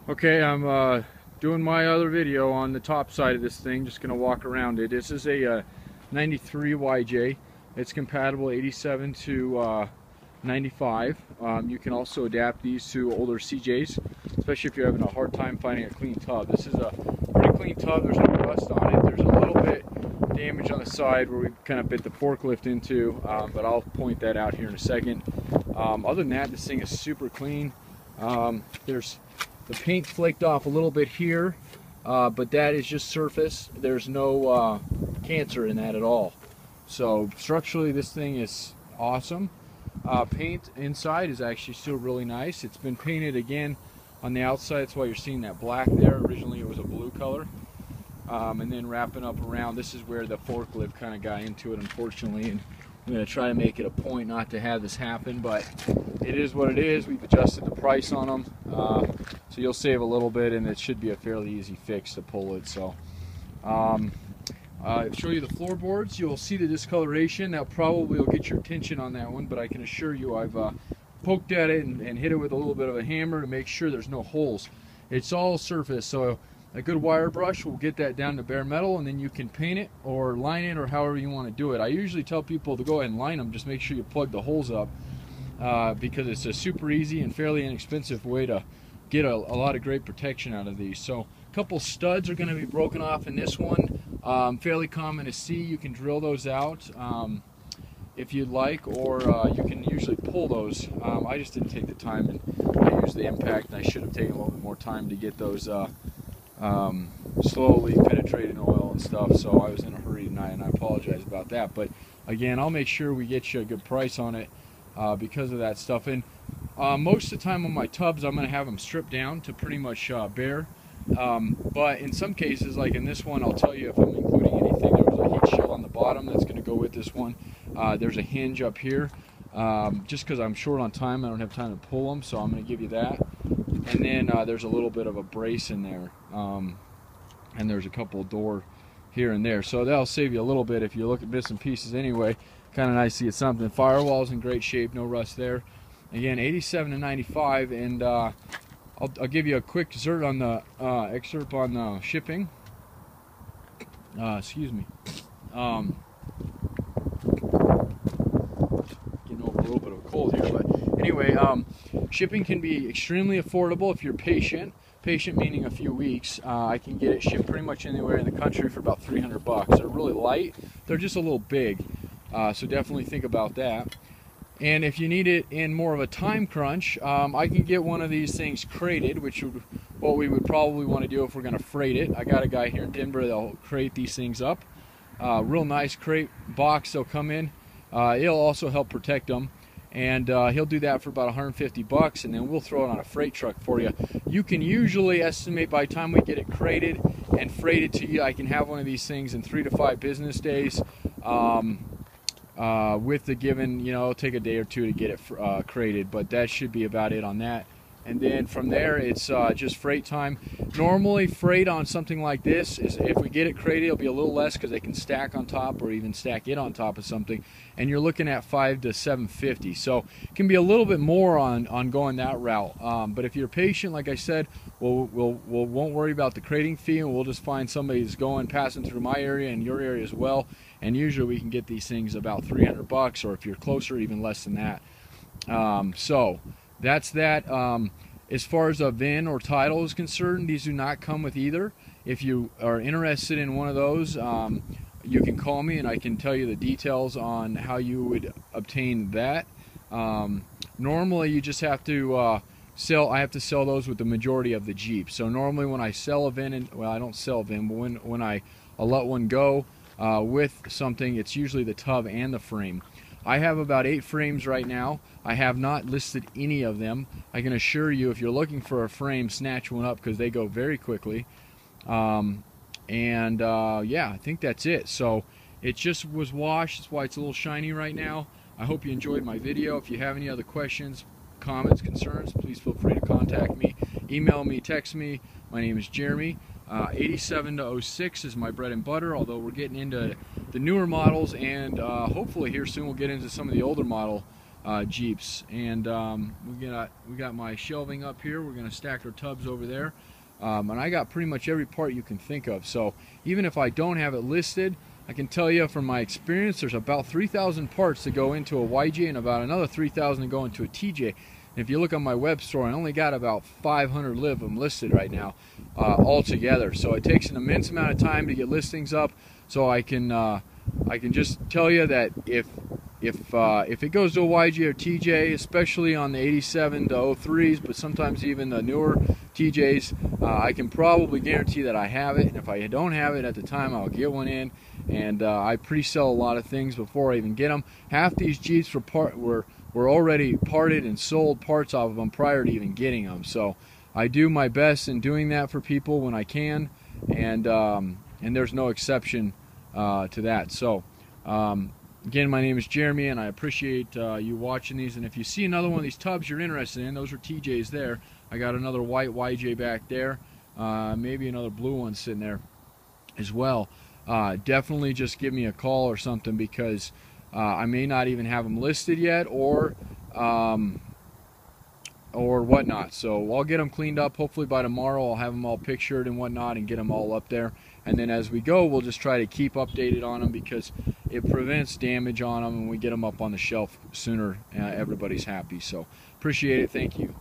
Okay, I'm doing my other video on the top side of this thing. Just gonna walk around it. This is a 93 YJ. It's compatible 87 to 95. You can also adapt these to older CJs, especially if you're having a hard time finding a clean tub. This is a pretty clean tub. There's no rust on it. There's a little bit damage on the side where we kind of bit the forklift into, but I'll point that out here in a second. Other than that, this thing is super clean. There's the paint flaked off a little bit here, but that is just surface. There's no cancer in that at all. So structurally, this thing is awesome. Paint inside is actually still really nice. It's been painted again on the outside. That's why you're seeing that black there. Originally it was a blue color. And then wrapping up around, this is where the forklift kind of got into it, unfortunately. And I'm going to try to make it a point not to have this happen, but it is what it is. We've adjusted the price on them, so you'll save a little bit, and it should be a fairly easy fix to pull it. So I'll show you the floorboards. You'll see the discoloration. That probably will get your attention on that one, but I can assure you I've poked at it and hit it with a little bit of a hammer to make sure there's no holes. It's all surface, so a good wire brush will get that down to bare metal, and then you can paint it or line it or however you want to do it. I usually tell people to go ahead and line them. Just make sure you plug the holes up, because it's a super easy and fairly inexpensive way to get a lot of great protection out of these. So a couple studs are going to be broken off in this one. Fairly common to see. You can drill those out if you'd like, or you can usually pull those. I just didn't take the time, and I used the impact, and I should have taken a little bit more time to get those slowly penetrating oil and stuff, so I was in a hurry tonight, and I apologize about that. But again, I'll make sure we get you a good price on it because of that stuff. And most of the time on my tubs, I'm going to have them stripped down to pretty much bare, but in some cases, like in this one, I'll tell you if I'm including anything. There was a heat shield on the bottom that's going to go with this one. There's a hinge up here. Just because I'm short on time, I don't have time to pull them, so I'm going to give you that. And then there's a little bit of a brace in there, and there's a couple of door here and there, so that'll save you a little bit if you look at missing pieces anyway. Kind of nice to get something. Firewall's in great shape, no rust there. Again, 87 to 95, and I'll give you a quick excerpt on the shipping. Excuse me. Getting over a little bit of a cold here, but anyway, shipping can be extremely affordable if you're patient. Patient meaning a few weeks. I can get it shipped pretty much anywhere in the country for about 300 bucks. They're really light. They're just a little big, so definitely think about that. And if you need it in more of a time crunch, I can get one of these things crated, which would what we would probably want to do if we're going to freight it. I got a guy here in Denver that'll crate these things up. Real nice crate box they'll come in. It'll also help protect them. And he'll do that for about 150 bucks, and then we'll throw it on a freight truck for you. You can usually estimate by the time we get it crated and freighted to you, I can have one of these things in 3 to 5 business days. With the given, it'll take a day or two to get it crated, but that should be about it on that. And then from there, it's just freight time. Normally, freight on something like this is, if we get it crated, it'll be a little less because they can stack on top or even stack it on top of something. And you're looking at $500 to $750. So it can be a little bit more on going that route. But if you're patient, like I said, we won't worry about the crating fee, and we'll just find somebody who's passing through my area and your area as well. And usually we can get these things about 300 bucks, or if you're closer, even less than that. So that's that. As far as a VIN or title is concerned, these do not come with either. If you are interested in one of those, you can call me and I can tell you the details on how you would obtain that. Normally you just have to I have to sell those with the majority of the Jeep. So normally when I sell a VIN, well, I don't sell a VIN, but when I'll let one go with something, it's usually the tub and the frame. I have about 8 frames right now. I have not listed any of them. I can assure you, if you're looking for a frame, snatch one up because they go very quickly. Yeah, I think that's it. So it just was washed. That's why it's a little shiny right now. I hope you enjoyed my video. If you have any other questions, comments, concerns, please feel free to contact me. Email me, text me. My name is Jeremy. 87 to 06 is my bread and butter, although we're getting into the newer models, and hopefully here soon we'll get into some of the older model Jeeps. And we got my shelving up here. We're going to stack our tubs over there. And I got pretty much every part you can think of. So even if I don't have it listed, I can tell you from my experience, there's about 3,000 parts that go into a YJ and about another 3,000 that go into a TJ. And if you look on my web store, I only got about 500 of them listed right now altogether. So it takes an immense amount of time to get listings up. So I can just tell you that if it goes to a YJ or TJ, especially on the 87 to 03s, but sometimes even the newer TJs, I can probably guarantee that I have it. And if I don't have it at the time, I'll get one in. And I pre-sell a lot of things before I even get them. Half these Jeeps were already parted and sold parts off of them prior to even getting them. So I do my best in doing that for people when I can, and there's no exception to that. So again, my name is Jeremy, and I appreciate you watching these. And if you see another one of these tubs you're interested in, those are TJs there. I got another white YJ back there, maybe another blue one sitting there as well. Definitely just give me a call or something, because I may not even have them listed yet, or whatnot. So I'll get them cleaned up. Hopefully by tomorrow I'll have them all pictured and whatnot and get them all up there. And then as we go, we'll just try to keep updated on them, because it prevents damage on them, and we get them up on the shelf sooner. Everybody's happy. So appreciate it. Thank you.